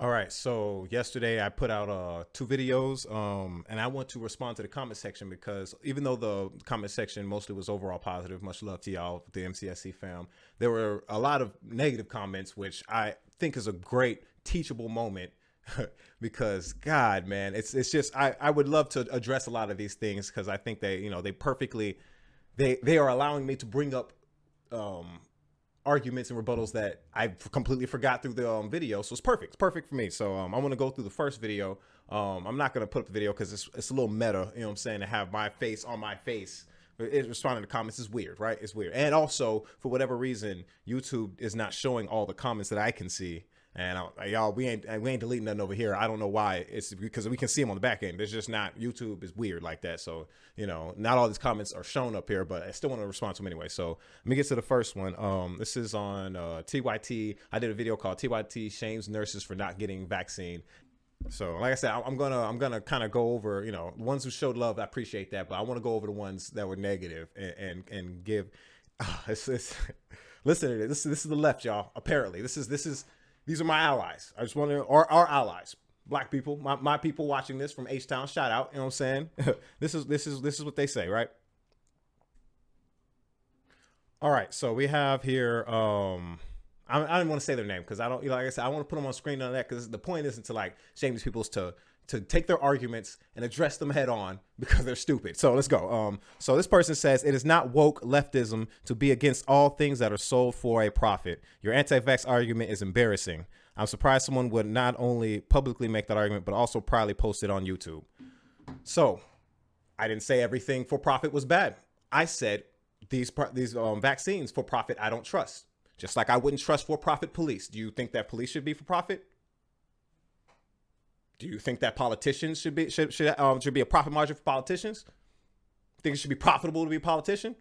All right, so yesterday I put out two videos, and I want to respond to the comment section because even though the comment section mostly was overall positive, much love to y'all, the MCSC fam, there were a lot of negative comments, which I think is a great teachable moment because God, man, it's just I would love to address a lot of these things because I think they perfectly they are allowing me to bring up um, arguments and rebuttals that I completely forgot through the video. So it's perfect. It's perfect for me. So I want to go through the first video. I'm not going to put up the video because it's a little meta, you know what I'm saying, to have my face on my face. Responding to comments is weird, right? It's weird. And also, for whatever reason, YouTube is not showing all the comments that I can see. And y'all, we ain't deleting nothing over here. I don't know why. It's because we can see them on the back end. There's just not, YouTube is weird like that. So, not all these comments are shown up here, but I still want to respond to them anyway. So let me get to the first one. This is on TYT. I did a video called TYT shames nurses for not getting vaccine. So like I said, I'm gonna kind of go over, the ones who showed love. I appreciate that, but I want to go over the ones that were negative and give. Listen to this. This is the left, y'all. Apparently, these are my allies. I just want to, or our allies, black people, my people watching this from H-Town. Shout out, you know what I'm saying? This is what they say, right? All right, so we have here. I don't want to say their name because I don't, like I said, I want to put them on screen on that because the point isn't to like shame these people, is to take their arguments and address them head on because they're stupid. So let's go. So this person says, it is not woke leftism to be against all things that are sold for a profit. Your anti-vax argument is embarrassing. I'm surprised someone would not only publicly make that argument, but also proudly post it on YouTube. So I didn't say everything for profit was bad. I said these vaccines for profit, I don't trust. Just like I wouldn't trust for-profit police. Do you think that police should be for profit? Do you think that politicians should be a profit margin for politicians? Think it should be profitable to be a politician?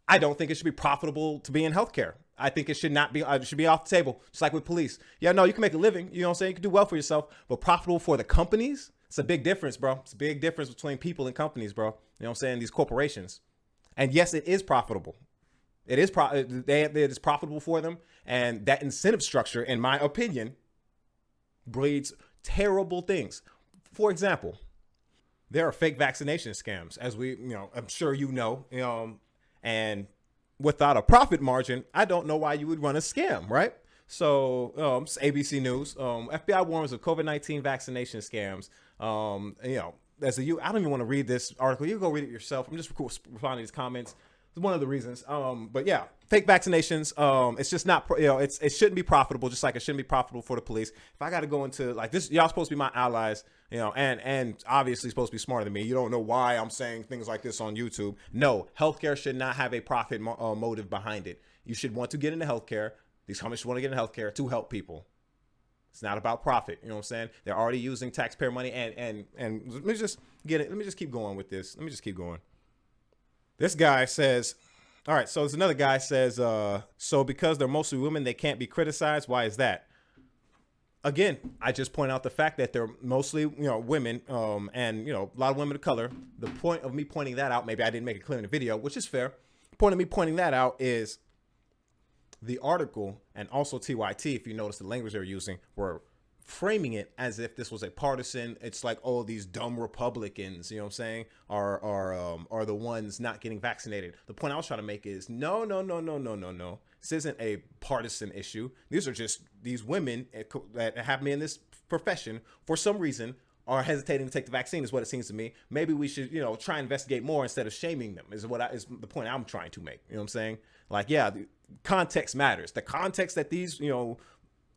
I don't think it should be profitable to be in healthcare. I think it should not be. It should be off the table, just like with police. Yeah, no, you can make a living. You know what I'm saying? You can do well for yourself, but profitable for the companies? It's a big difference, bro. It's a big difference between people and companies, bro. You know what I'm saying? These corporations. And yes, it is profitable. It is it is profitable for them, and that incentive structure, in my opinion, breeds terrible things. For example, there are fake vaccination scams, as I'm sure and without a profit margin, I don't know why you would run a scam, right? So, ABC News, FBI warns of COVID-19 vaccination scams. I don't even want to read this article. You can go read it yourself. I'm just responding to these comments. It's one of the reasons. But yeah, fake vaccinations. It's just not, it shouldn't be profitable, just like it shouldn't be profitable for the police. If I got to go into like this, y'all supposed to be my allies, and obviously supposed to be smarter than me. You don't know why I'm saying things like this on YouTube. No, healthcare should not have a profit motive behind it. You should want to get into healthcare. These companies should want to get into healthcare to help people. It's not about profit. You know what I'm saying? They're already using taxpayer money and let me just get it. Let me just keep going with this. Let me just keep going. This guy says, all right, so there's another guy says, so because they're mostly women, they can't be criticized. Why is that? Again, I just point out the fact that they're mostly, women, and, a lot of women of color. The point of me pointing that out, maybe I didn't make it clear in the video, which is fair. The point of me pointing that out is the article and also TYT, if you notice the language they're using, were framing it as if this was a partisan. It's like, oh, these dumb Republicans, you know what I'm saying, are the ones not getting vaccinated. The point I was trying to make is no. This isn't a partisan issue. These are just these women that have been in this profession for some reason are hesitating to take the vaccine, is what it seems to me. Maybe we should, try and investigate more instead of shaming them, is the point I'm trying to make. You know what I'm saying? Like, yeah, the context matters. The context that these,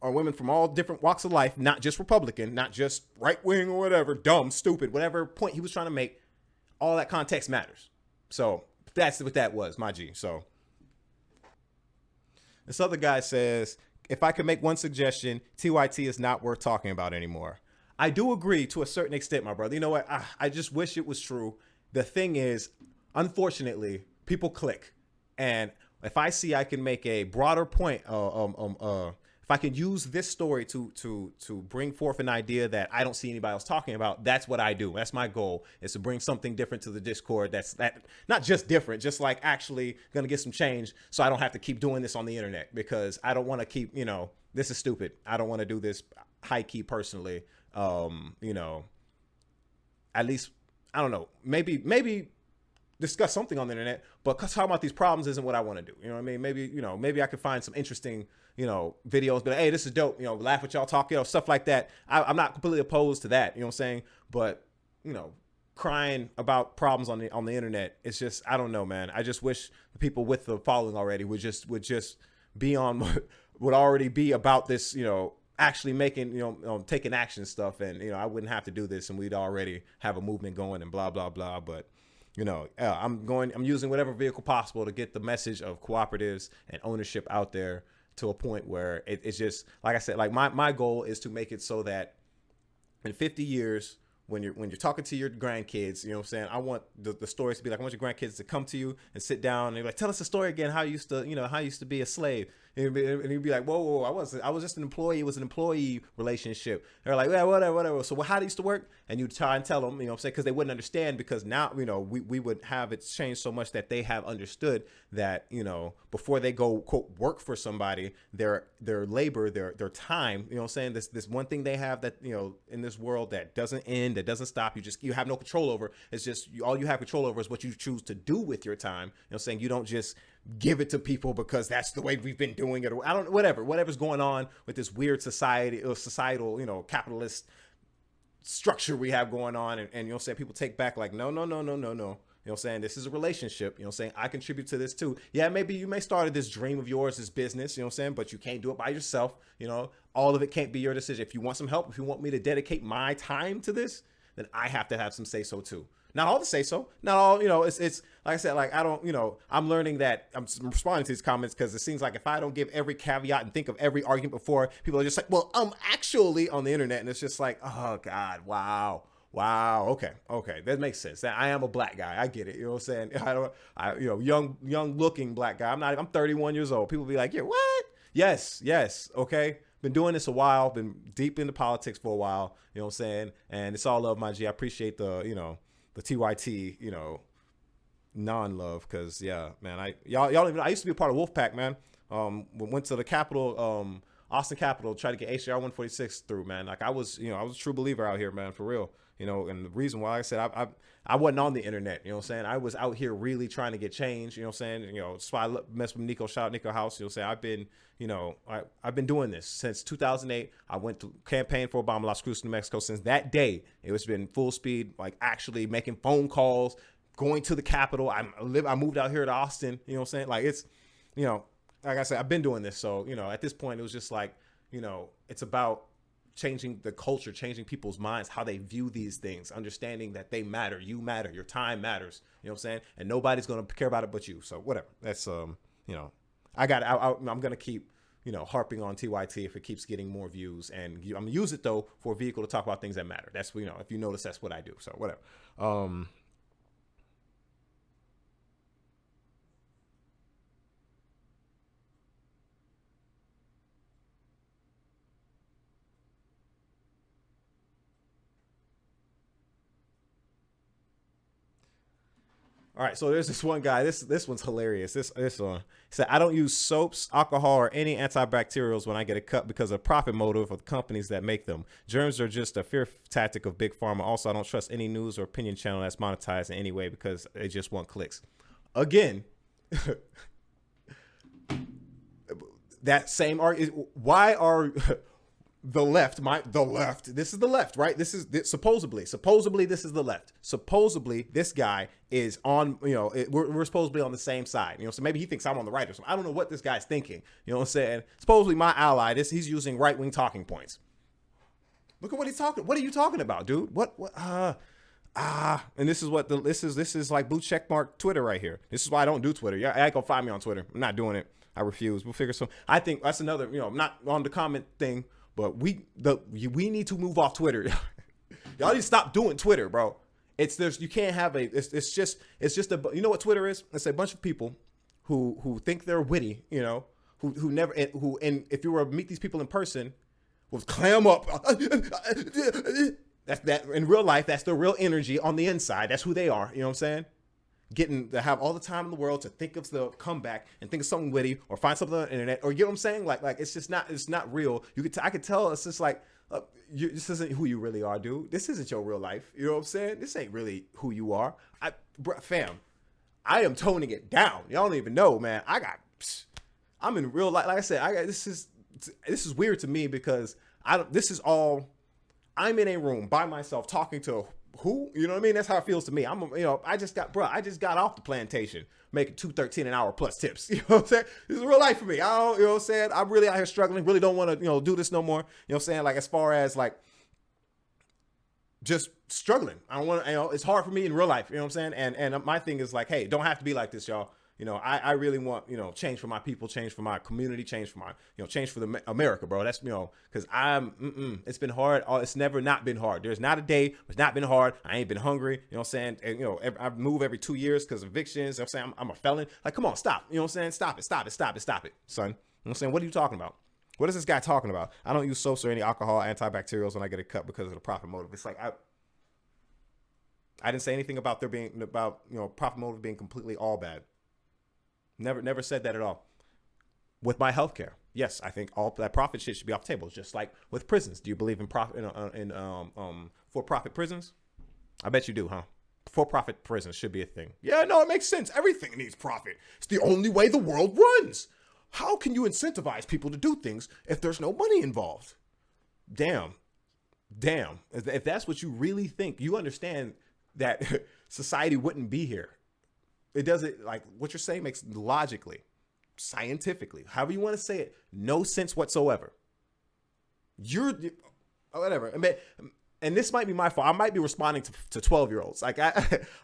are women from all different walks of life, not just Republican, not just right wing or whatever, dumb, stupid, whatever point he was trying to make, all that context matters. So that's what that was, my G. So this other guy says, if I could make one suggestion, TYT is not worth talking about anymore. I do agree to a certain extent, my brother. You know what? I just wish it was true. The thing is, unfortunately, people click. And if I see I can make a broader point, if I can use this story to bring forth an idea that I don't see anybody else talking about, that's what I do. That's my goal, is to bring something different to the Discord. That's not just different, just like actually gonna get some change, so I don't have to keep doing this on the internet, because I don't want to keep, this is stupid. I don't want to do this. high key personally, you know, at least, I don't know, maybe discuss something on the internet, but talking about these problems isn't what I want to do. You know what I mean? Maybe, you know, maybe I could find some interesting, you know, videos, but hey, this is dope, you know, laugh with y'all talk, you know, stuff like that. I'm not completely opposed to that, you know what I'm saying? But, you know, crying about problems on the internet, it's just, I don't know, man. I just wish the people with the following already would just be on, would already be about this, you know, actually making, you know, taking action stuff. And, you know, I wouldn't have to do this and we'd already have a movement going and blah, blah, blah. But, you know, I'm using whatever vehicle possible to get the message of cooperatives and ownership out there to a point where it's just, like I said, like my goal is to make it so that in 50 years, when you're talking to your grandkids, you know what I'm saying, I want the stories to be like, I want your grandkids to come to you and sit down and be like, tell us a story again, how you used to be a slave. And you'd be like, whoa, I was just an employee. It was an employee relationship. They're like, yeah, whatever. So how it used to work? And you try and tell them, you know what I'm saying? Because they wouldn't understand, because now, you know, we would have it changed so much that they have understood that, you know, before they go, quote, work for somebody, their labor, their time, you know what I'm saying? This one thing they have that, you know, in this world that doesn't end, that doesn't stop, you have no control over. It's just, all you have control over is what you choose to do with your time. You know what I'm saying? You don't just give it to people because that's the way we've been doing it, or I don't, whatever's going on with this weird societal, you know, capitalist structure we have going on. And you know, say people take back like, no. You know what I'm saying? This is a relationship. You know what I'm saying? I contribute to this too. Yeah, maybe you may start this dream of yours, this business, you know what I'm saying? But you can't do it by yourself. You know, all of it can't be your decision. If you want some help, if you want me to dedicate my time to this, then I have to have some say so too. Not all to say so. Not all, you know, it's like I said, like, I don't, you know, I'm learning that I'm responding to these comments because it seems like if I don't give every caveat and think of every argument before, people are just like, well, actually on the internet. And it's just like, oh God, wow. Okay. That makes sense. I am a black guy. I get it. You know what I'm saying? You know, young looking black guy. I'm 31 years old. People be like, yeah, what? Yes. Okay. Been doing this a while, been deep into politics for a while, you know what I'm saying? And it's all love, my G. I appreciate the, you know, the TYT, you know, non-love, because yeah, man, y'all don't even know, I used to be a part of Wolfpack, man. Went to the Capitol, Austin Capitol, tried to get HJR 146 through, man. Like I was a true believer out here, man, for real. You know, and the reason why, like I said, I wasn't on the internet, you know what I'm saying? I was out here really trying to get change, you know what I'm saying? You know, that's why I mess with Niko, shout out Niko House, you know what I'm saying? I've been doing this since 2008. I went to campaign for Obama, Las Cruces, New Mexico. Since that day, it was been full speed, like actually making phone calls, going to the Capitol. I moved out here to Austin, you know what I'm saying? Like it's, you know, like I said, I've been doing this. So, you know, at this point, it was just like, you know, it's about changing the culture, changing people's minds, how they view these things, understanding that they matter, you matter, your time matters, you know what I'm saying? And nobody's going to care about it but you. So whatever. That's, you know, I'm going to keep, you know, harping on TYT if it keeps getting more views. And I'm going to use it, though, for a vehicle to talk about things that matter. That's, you know, if you notice, that's what I do. So whatever. All right, so there's this one guy. This one's hilarious. This one said, I don't use soaps, alcohol, or any antibacterials when I get a cut because of profit motive of the companies that make them. Germs are just a fear tactic of big pharma. Also, I don't trust any news or opinion channel that's monetized in any way because they just want clicks. Again, that same argument. Why are the left, this is the left, right? This is supposedly this is the left. Supposedly this guy is on, you know, we're supposedly on the same side, you know, so maybe he thinks I'm on the right or something. I don't know what this guy's thinking, you know what I'm saying? Supposedly my ally, he's using right-wing talking points. Look at what he's talking. What are you talking about, dude? And this is like blue check mark Twitter right here. This is why I don't do Twitter. Yeah, I ain't gonna find me on Twitter. I'm not doing it. I refuse. We'll figure some. I think that's another, you know, not on the comment thing. But we need to move off Twitter. Y'all need to stop doing Twitter, bro. You can't have it's just you know what Twitter is? It's a bunch of people who think they're witty, you know, who never, and if you were to meet these people in person, will clam up. That's that in real life. That's the real energy on the inside. That's who they are. You know what I'm saying? getting to have all the time in the world to think of the comeback and think of something witty or find something on the internet, or you know what I'm saying? Like it's just not, it's not real. I could tell it's just like, this isn't who you really are, dude. This isn't your real life. You know what I'm saying? This ain't really who you are. Fam, I am toning it down. Y'all don't even know, man. I'm in real life. Like I said, this is weird to me because I'm in a room by myself talking to who, you know what I mean? That's how it feels to me. I just got off the plantation making $2.13 an hour plus tips. You know what I'm saying? This is real life for me. I don't, you know what I'm saying? I'm really out here struggling. Really don't want to, do this no more. You know what I'm saying? Like, as far as like just struggling, I don't want to, it's hard for me in real life. You know what I'm saying? And my thing is like, hey, it don't have to be like this, y'all. I really want, change for my people, change for my community, change for my, change for the America, bro. That's, because it's been hard. It's never not been hard. There's not a day it's not been hard. I ain't been hungry. You know what I'm saying? And, I move every 2 years because of evictions. You know what I'm saying? I'm a felon. Like, come on, stop. You know what I'm saying? Stop it, son. You know what I'm saying? What are you talking about? What is this guy talking about? I don't use soaps or any alcohol, antibacterials when I get a cut because of the profit motive. It's like, I didn't say anything about profit motive being completely all bad. Never said that at all. With my healthcare, yes, I think all that profit shit should be off the table. Just like with prisons. Do you believe in for-profit prisons? I bet you do, huh? For-profit prisons should be a thing. Yeah, no, it makes sense. Everything needs profit. It's the only way the world runs. How can you incentivize people to do things if there's no money involved? Damn. If that's what you really think, you understand that society wouldn't be here. It doesn't, like, what you're saying makes logically, scientifically, however you want to say it, no sense whatsoever. Whatever. And this might be my fault. I might be responding to 12-year-olds. Like, I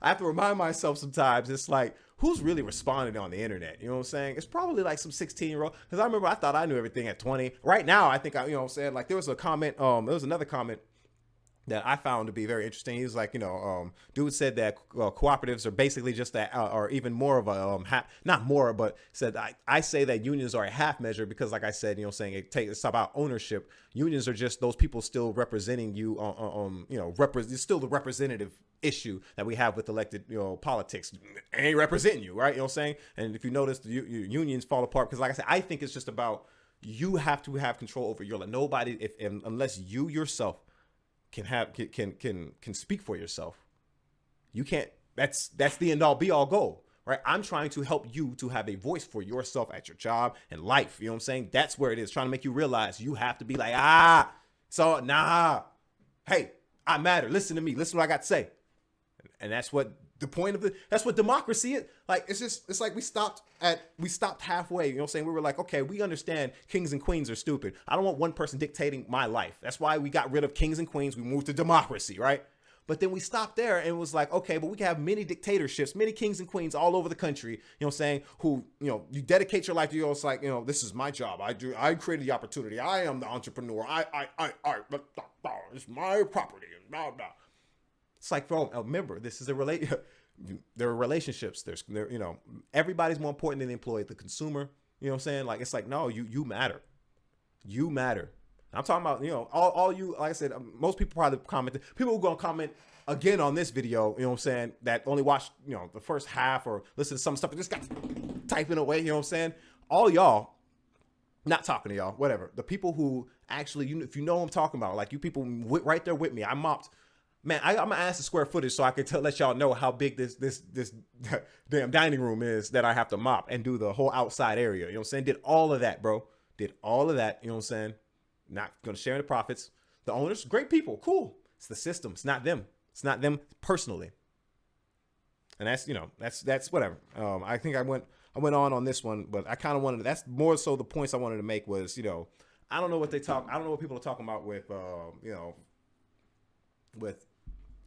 have to remind myself sometimes, it's like, who's really responding on the internet? You know what I'm saying? It's probably like some 16-year-old. Because I remember I thought I knew everything at 20. Right now, I think, you know what I'm saying? Like, there was a comment, there was another comment that I found to be very interesting. He was like, dude said that cooperatives are basically just that, or even more of a, not more, but said, I say that unions are a half measure because, like I said, it's about ownership. Unions are just those people still representing you, it's still the representative issue that we have with elected, politics. Ain't representing you, right? You know what I'm saying? And if you notice, the unions fall apart because, like I said, I think it's just about, you have to have control over your life. Nobody, unless you yourself can speak for yourself. You can't, that's the end all be all goal, right? I'm trying to help you to have a voice for yourself at your job and life. You know what I'm saying? That's where it is. Trying to make you realize you have to be like, hey, I matter. Listen to me. Listen to what I got to say. And that's what the point of that's what democracy is. Like, it's like we stopped halfway. You know what I'm saying? We were like, okay, we understand kings and queens are stupid. I don't want one person dictating my life. That's why we got rid of kings and queens. We moved to democracy, right? But then we stopped there and was like, okay, but we can have many dictatorships, many kings and queens all over the country, you know what I'm saying, who, you dedicate your life to, it's like, this is my job. I created the opportunity. I am the entrepreneur. It's my property and blah, blah. It's like, bro, remember, this is there are relationships. Everybody's more important than the employee, the consumer. You know what I'm saying? Like, it's like, no, you matter. You matter. I'm talking about, all you, like I said, most people probably commented. People who going to comment again on this video, you know what I'm saying, that only watched, the first half or listen to some stuff and just got typing away, you know what I'm saying? All y'all, not talking to y'all, whatever. The people who actually, if you know what I'm talking about, like you people right there with me, I mopped. Man, I'm gonna ask the square footage so I can let y'all know how big this damn dining room is that I have to mop and do the whole outside area. You know what I'm saying? Did all of that, bro. Did all of that. You know what I'm saying? Not gonna share the profits. The owners, great people, cool. It's the system. It's not them. It's not them personally. And that's that's whatever. I think I went on this one, but I kind of wanted. That's more so the points I wanted to make was I don't know what people are talking about with with.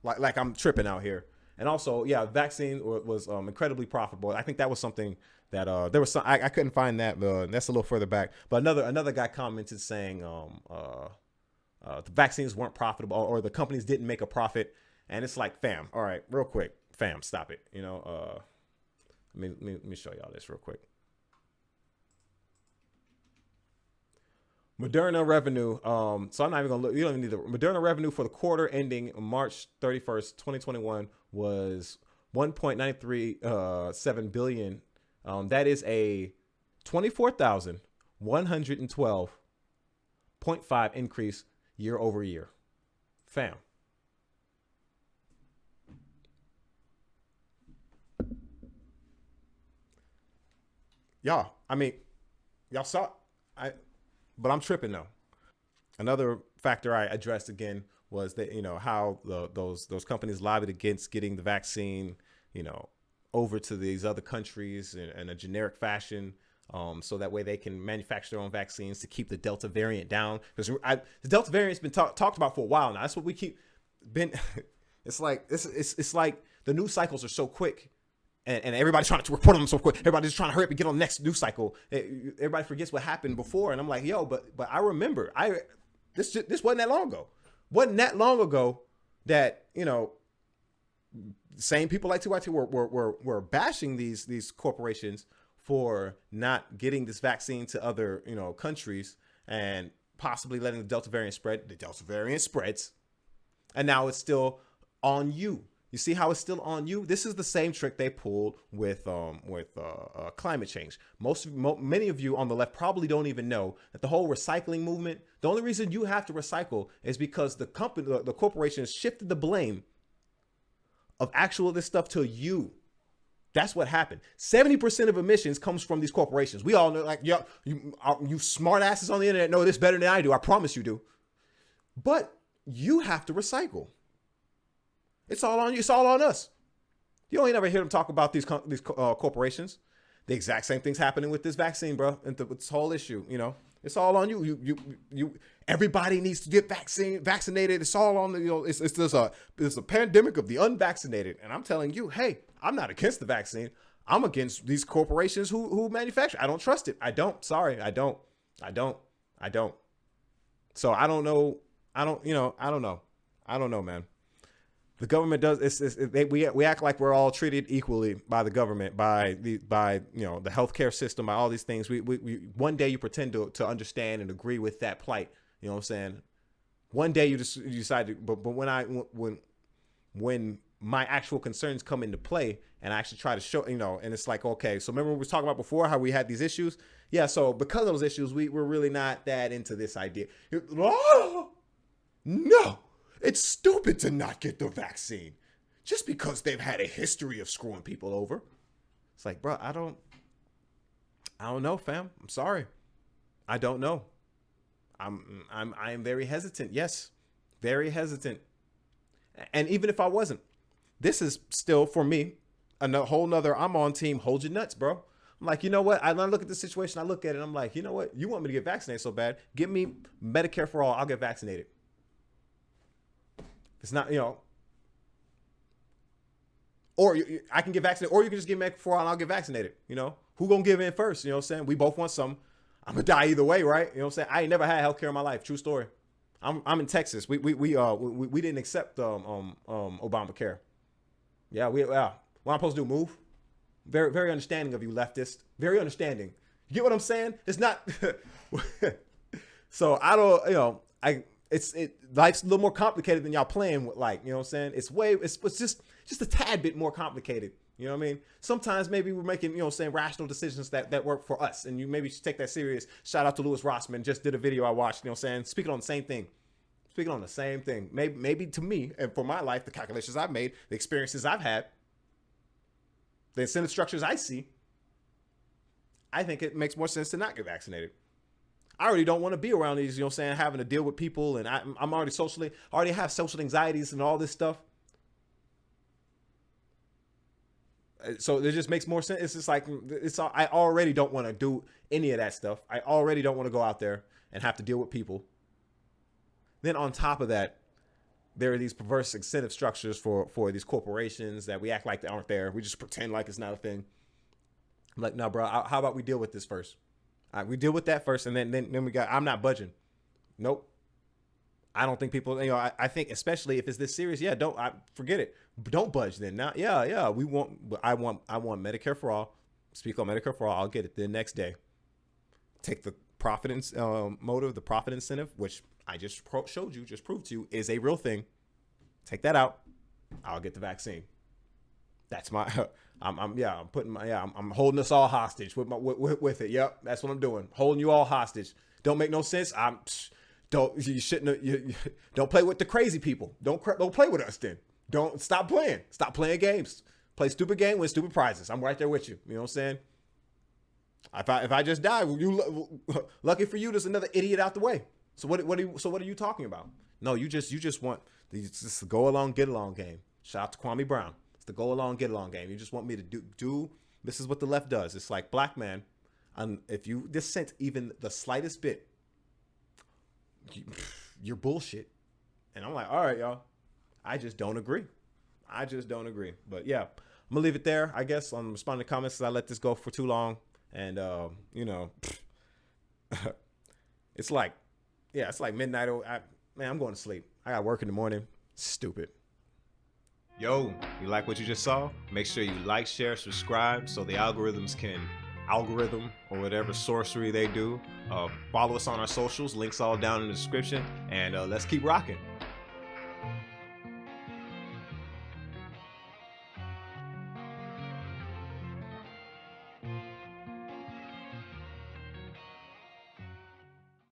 Like I'm tripping out here. And also, yeah, vaccine was incredibly profitable. I think that was something that there was some, I couldn't find that. That's a little further back. But another guy commented saying the vaccines weren't profitable or the companies didn't make a profit. And it's like, fam, all right, real quick, fam, stop it. Let me show y'all this real quick. Moderna revenue, so I'm not even gonna look, you don't even need the Moderna revenue for the quarter ending March 31st, 2021 was 1.937 billion. That is a 24,112.5 increase year over year. Fam. Y'all, I mean, y'all saw but I'm tripping though. Another factor I addressed again was that, how those companies lobbied against getting the vaccine, over to these other countries in a generic fashion, so that way they can manufacture their own vaccines to keep the Delta variant down. Because the Delta variant's been talked about for a while now. That's what we keep been. It's like it's like the news cycles are so quick. And everybody's trying to report on them so quick. Everybody's trying to hurry up and get on the next news cycle. Everybody forgets what happened before. And I'm like, yo, but I remember. This wasn't that long ago. Wasn't that long ago that, same people like TYT were bashing these corporations for not getting this vaccine to other, countries and possibly letting the Delta variant spread. The Delta variant spreads. And now it's still on you. You see how it's still on you? This is the same trick they pulled with climate change. Many of you on the left probably don't even know that the whole recycling movement, the only reason you have to recycle is because the corporations shifted the blame of this stuff to you. That's what happened. 70% of emissions comes from these corporations. We all know, like, yeah, you smart asses on the internet know this better than I do. I promise you do. But you have to recycle. It's all on you. It's all on us. You don't ever hear them talk about these corporations. The exact same thing's happening with this vaccine, bro. And with this whole issue, it's all on you. You. Everybody needs to get vaccinated. It's all on the. It's a pandemic of the unvaccinated. And I'm telling you, hey, I'm not against the vaccine. I'm against these corporations who manufacture. I don't trust it. I don't. Sorry, I don't. So I don't know. I don't know, man. The government does we act like we're all treated equally by the government, by the healthcare system, by all these things. We one day you pretend to understand and agree with that plight. You know what I'm saying? One day you decide to, but when my actual concerns come into play and I actually try to show, and it's like, okay, so remember we were talking about before how we had these issues? Yeah, so because of those issues, we're really not that into this idea. Oh, no. It's stupid to not get the vaccine just because they've had a history of screwing people over. It's like, bro, I don't know, fam. I'm sorry. I don't know. I am very hesitant. Yes, very hesitant. And even if I wasn't, this is still for me a whole nother. I'm on team. Hold your nuts, bro. I'm like, you know what? I look at the situation. I look at it. I'm like, you know what? You want me to get vaccinated so bad? Give me Medicare for all. I'll get vaccinated. It's not, or I can get vaccinated, or you can just get Medicare for all and I'll get vaccinated. Who gonna give in first? You know what I'm saying? We both want some. I'm gonna die either way, right? You know what I'm saying? I ain't never had healthcare in my life. True story. I'm in Texas. We didn't accept Obamacare. Yeah, what I'm supposed to do? Move? Very, very understanding of you, leftist. Very understanding. You get what I'm saying? It's not. So I don't. Life's a little more complicated than y'all playing with, you know what I'm saying? It's just a tad bit more complicated. You know what I mean? Sometimes maybe we're making, rational decisions that work for us. And you maybe should take that serious. Shout out to Louis Rossman. Just did a video I watched, speaking on the same thing. Maybe to me and for my life, the calculations I've made, the experiences I've had, the incentive structures I see, I think it makes more sense to not get vaccinated. I already don't want to be around these, having to deal with people. And I'm already I already have social anxieties and all this stuff. So it just makes more sense. It's just like, I already don't want to do any of that stuff. I already don't want to go out there and have to deal with people. Then on top of that, there are these perverse incentive structures for these corporations that we act like they aren't there. We just pretend like it's not a thing. I'm like, no, bro, how about we deal with this first? All right, we deal with that first, and then we got, I'm not budging. Nope. I don't think people, I think especially if it's this serious, forget it. Don't budge then. Now, I want Medicare for all. Speak on Medicare for all. I'll get it the next day. Take the profit motive, the profit incentive, which I just showed you, just proved to you is a real thing. Take that out. I'll get the vaccine. That's my. I'm putting my. I'm holding us all hostage with it. Yep, that's what I'm doing. Holding you all hostage. Don't make no sense. You shouldn't. Don't play with the crazy people. Don't play with us then. Don't stop playing. Stop playing games. Play stupid game, win stupid prizes. I'm right there with you. You know what I'm saying? If I just die, lucky for you, there's another idiot out the way. So what are you talking about? No, you just want this go along, get along game. Shout out to Kwame Brown. It's the go along, get along game. You just want me to do this is what the left does. It's like, black man, if you dissent even the slightest bit, you're bullshit. And I'm like, all right, y'all. I just don't agree. But yeah, I'm gonna leave it there. I guess I'm responding to comments because I let this go for too long. And it's like midnight. I'm going to sleep. I got work in the morning. Stupid. Yo, you like what you just saw? Make sure you like, share, subscribe so the algorithms can algorithm or whatever sorcery they do. Follow us on our socials. Links all down in the description. And let's keep rocking.